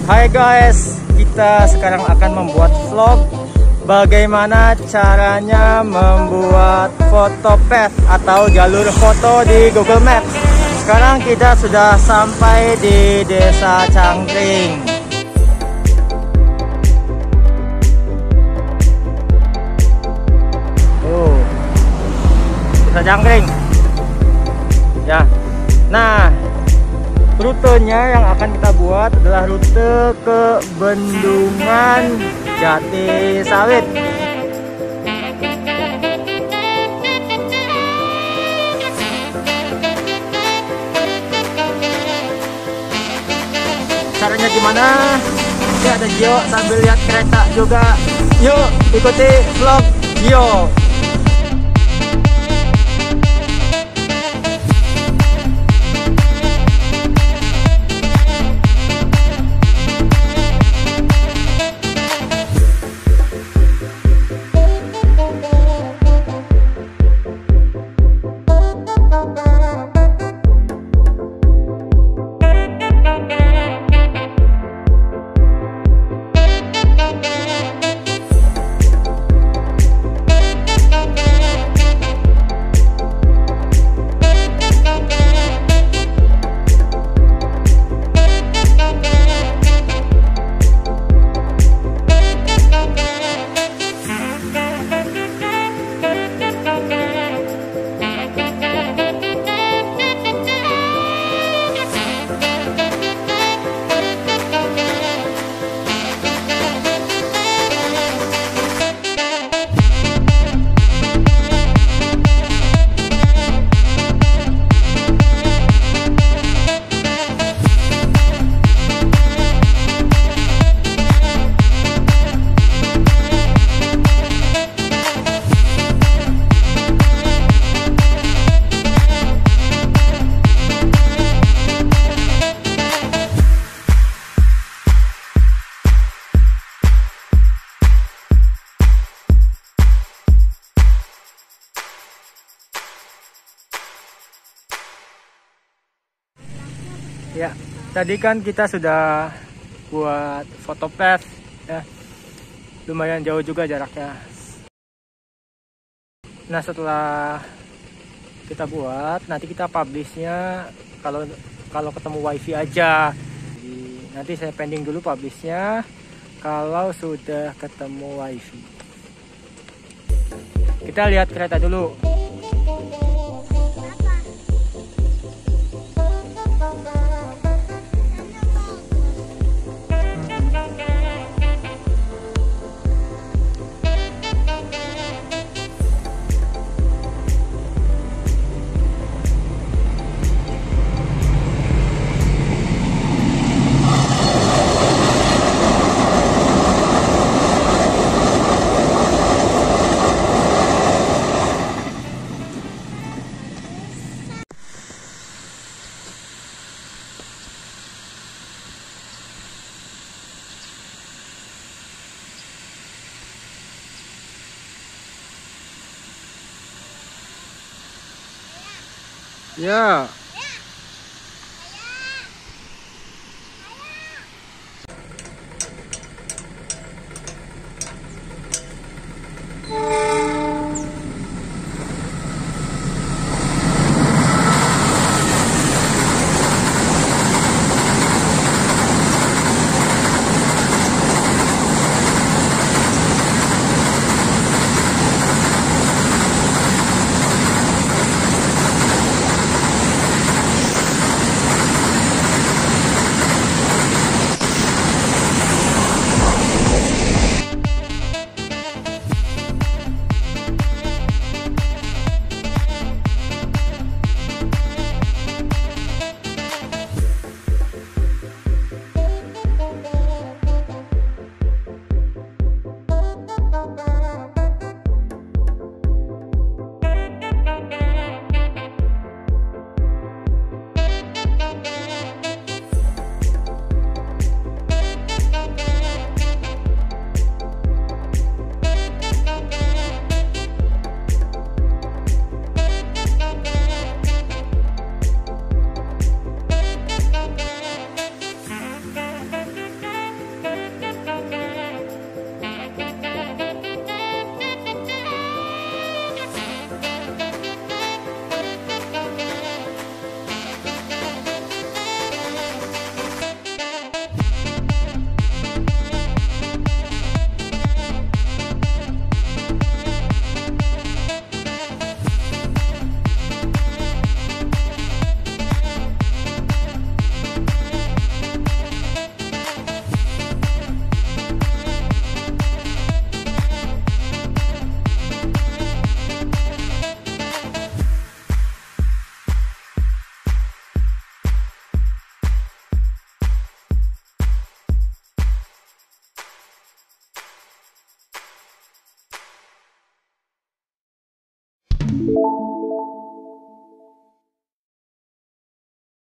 Hai guys, kita sekarang akan membuat vlog bagaimana caranya membuat foto path atau jalur foto di Google Maps. Sekarang kita sudah sampai di Desa Cangkring. Desa Cangkring. Ya. Nah, rutenya yang akan kita buat adalah rute ke Bendungan Jati Sawit. Caranya gimana? Ini ada Gio sambil lihat kereta juga. Yuk ikuti vlog Gio. Ya, tadi kan kita sudah buat foto path ya. Lumayan jauh juga jaraknya. Nah, setelah kita buat, nanti kita publishnya kalau ketemu wifi aja. Jadi, nanti saya pending dulu publishnya kalau sudah ketemu wifi. Kita lihat kereta dulu. Ya.